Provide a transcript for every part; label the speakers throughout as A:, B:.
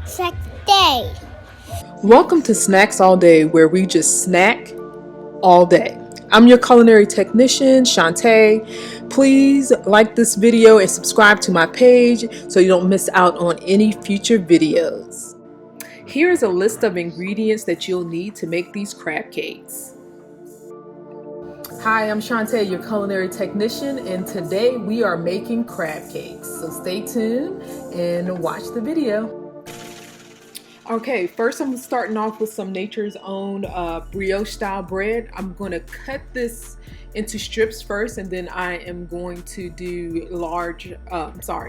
A: Snack day.
B: Welcome to Snacks All Day, where we just snack all day. I'm your culinary technician, Shantae. Please like this video and subscribe to my page so you don't miss out on any future videos. Here is a list of ingredients that you'll need to make these crab cakes. Hi, I'm Shantae, your culinary technician, and today we are making crab cakes. So stay tuned and watch the video. Okay, first I'm starting off with some Nature's Own brioche style bread. I'm going to cut this into strips first, and then I am going to do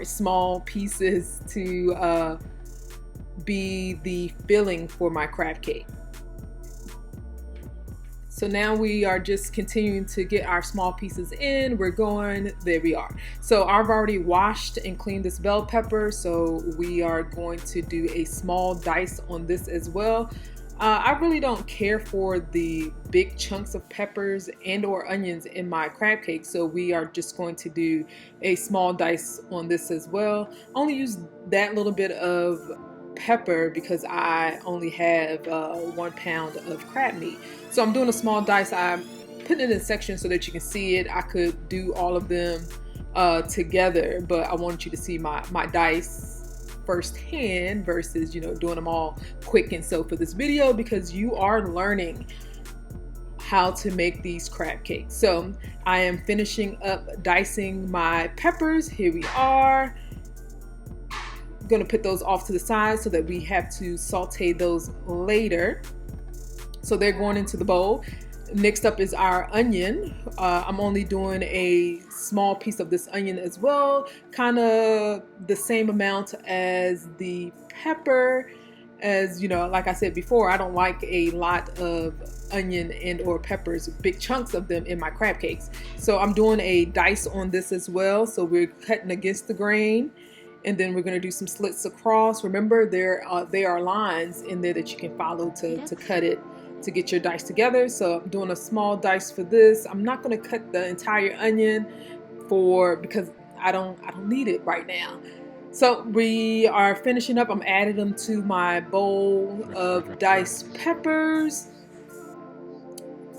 B: small pieces to be the filling for my crab cake. So now we are just continuing to get our small pieces in. There we are. So I've already washed and cleaned this bell pepper. So we are going to do a small dice on this as well. I really don't care for the big chunks of peppers and or onions in my crab cake. So we are just going to do a small dice on this as well. Only use that little bit of pepper because I only have 1 pound of crab meat. So I'm doing a small dice. I'm putting it in sections so that you can see it. I could do all of them together, but I wanted you to see my dice firsthand versus doing them all quick. And so for this video, because you are learning how to make these crab cakes, so I am finishing up dicing my peppers. Here we are. Going to put those off to the side so that we have to saute those later. So they're going into the bowl. Next up is our onion. I'm only doing a small piece of this onion as well, kind of the same amount as the pepper. As you know, like I said before, I don't like a lot of onion and or peppers, big chunks of them in my crab cakes. So I'm doing a dice on this as well. So we're cutting against the grain. And then we're going to do some slits across. Remember, there are lines in there that you can follow to cut it, to get your dice together. So I'm doing a small dice for this. I'm not going to cut the entire onion because I don't need it right now. So we are finishing up. I'm adding them to my bowl of diced peppers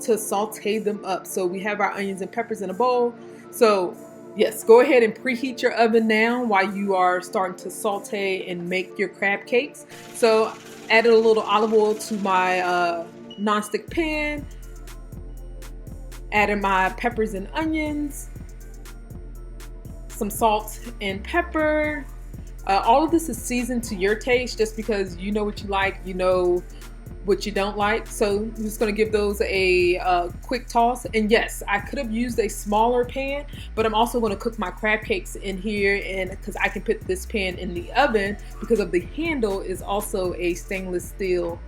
B: to saute them up. So we have our onions and peppers in a bowl. So yes, go ahead and preheat your oven now while you are starting to saute and make your crab cakes. So added a little olive oil to my nonstick pan. Added my peppers and onions. Some salt and pepper. All of this is seasoned to your taste, just because you know what you like, you know what you don't like. So I'm just going to give those a quick toss. And yes, I could have used a smaller pan, but I'm also going to cook my crab cakes in here, and because I can put this pan in the oven because of the handle is also a stainless steel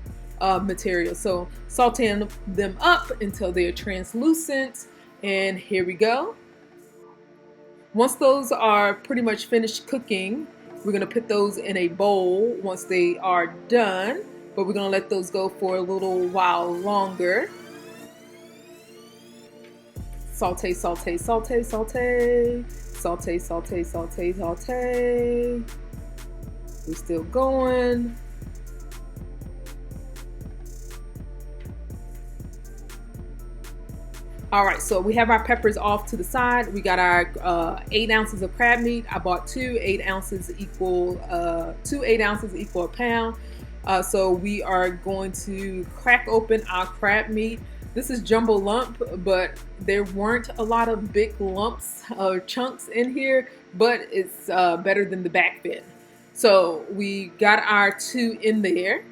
B: material. So sauteing them up until they're translucent, and here we go. Once those are pretty much finished cooking, we're going to put those in a bowl once they are done. But we're going to let those go for a little while longer. Saute, saute, saute, saute. Saute, saute, saute, saute. We're still going. All right, so we have our peppers off to the side. We got our 8 ounces of crab meat. I bought 2 8 ounces equal 2 8 ounces equal a pound. So we are going to crack open our crab meat. This is jumbo lump, but there weren't a lot of big lumps or chunks in here, but it's better than the back fin. So we got our 2 in there.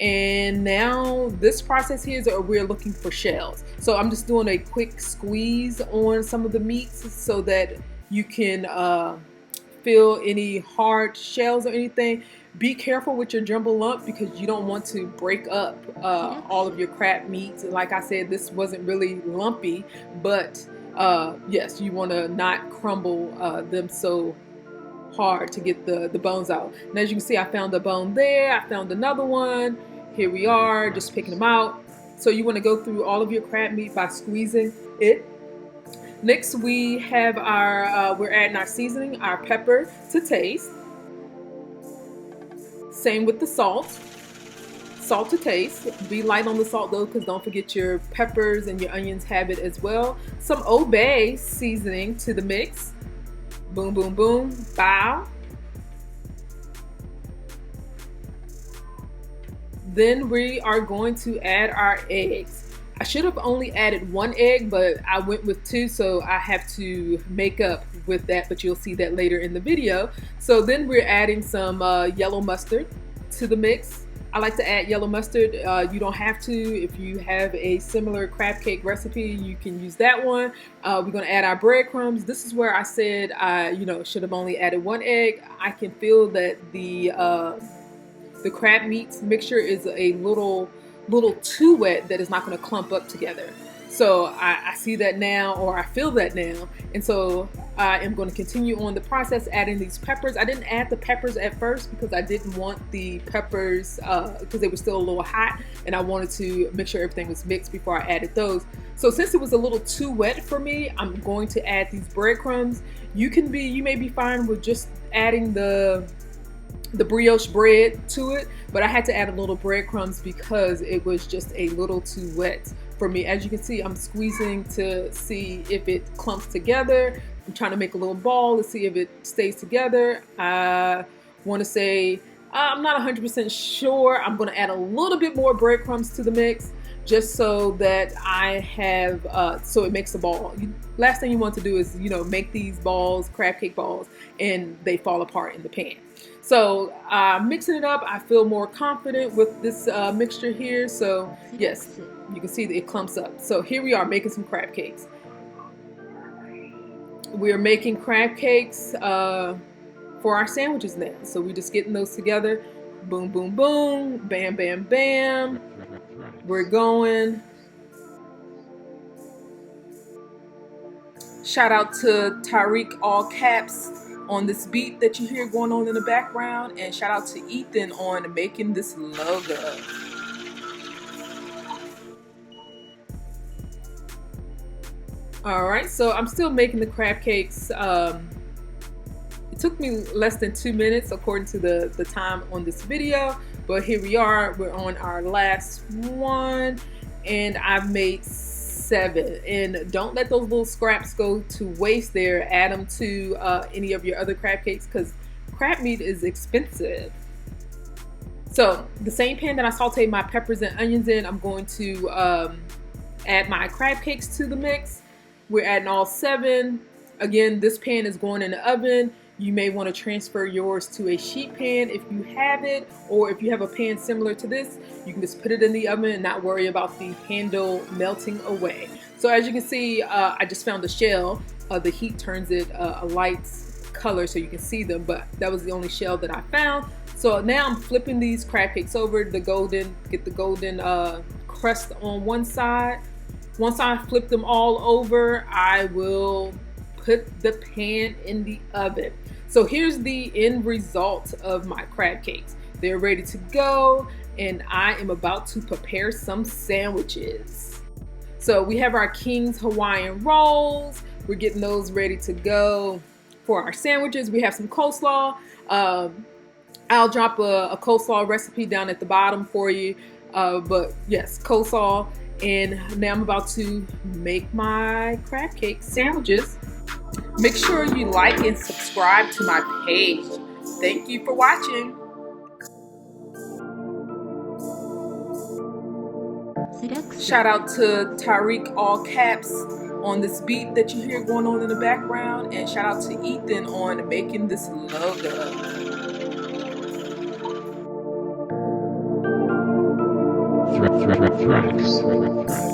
B: And now this process here is we're looking for shells. So I'm just doing a quick squeeze on some of the meats so that you can feel any hard shells or anything. Be careful with your jumbo lump because you don't want to break up all of your crab meats. Like I said, this wasn't really lumpy, but yes, you want to not crumble them so hard to get the bones out. And as you can see, I found a bone there. I found another one. Here we are, just picking them out. So you want to go through all of your crab meat by squeezing it. Next, we have we're adding our seasoning, our pepper to taste. Same with the salt. Salt to taste. Be light on the salt though, because don't forget your peppers and your onions have it as well. Some Old Bay seasoning to the mix. Boom, boom, boom. Bow. Then we are going to add our eggs. I should have only added 1 egg, but I went with 2, so I have to make up with that, but you'll see that later in the video. So then we're adding some yellow mustard to the mix. I like to add yellow mustard. You don't have to. If you have a similar crab cake recipe, you can use that one. We're gonna add our breadcrumbs. This is where I said I should have only added 1 egg. I can feel that the crab meat mixture is a little too wet, that is not going to clump up together. So I see that now, or I feel that now, and so I am going to continue on the process adding these peppers. I didn't add the peppers at first because I didn't want the peppers because they were still a little hot, and I wanted to make sure everything was mixed before I added those. So since it was a little too wet for me, I'm going to add these breadcrumbs. You may be fine with just adding the brioche bread to it, but I had to add a little breadcrumbs because it was just a little too wet for me. As you can see, I'm squeezing to see if it clumps together. I'm trying to make a little ball to see if it stays together. I want to say I'm not 100% sure. I'm going to add a little bit more breadcrumbs to the mix just so that I have so it makes a ball. Last thing you want to do is make these balls, crab cake balls, and they fall apart in the pan. So mixing it up, I feel more confident with this mixture here. So yes, you can see that it clumps up. So here we are making some crab cakes. We're making crab cakes for our sandwiches now. So we're just getting those together. Boom, boom, boom, bam, bam, bam. We're going. Shout out to TYRIECKALLCAPS on this beat that you hear going on in the background, and shout out to Ethan on making this logo. Alright, so I'm still making the crab cakes. It took me less than 2 minutes according to the time on this video, but here we are. We're on our last one, and I've made 7. And don't let those little scraps go to waste there. Add them to any of your other crab cakes because crab meat is expensive. So the same pan that I sauteed my peppers and onions in, I'm going to add my crab cakes to the mix. We're adding all 7. Again, this pan is going in the oven. You may want to transfer yours to a sheet pan if you have it, or if you have a pan similar to this, you can just put it in the oven and not worry about the handle melting away. So as you can see, I just found the shell. The heat turns it a light color so you can see them, but that was the only shell that I found. So now I'm flipping these crab cakes over, get the golden crust on one side. Once I flip them all over, I will put the pan in the oven. So here's the end result of my crab cakes. They're ready to go, and I am about to prepare some sandwiches. So we have our King's Hawaiian rolls. We're getting those ready to go for our sandwiches. We have some coleslaw. I'll drop a coleslaw recipe down at the bottom for you. But yes, coleslaw. And now I'm about to make my crab cake sandwiches. Make sure you like and subscribe to my page. Thank you for watching. Shout out to TYRIECKALLCAPS on this beat that you hear going on in the background, and shout out to Ethan on making this logo. Tracks.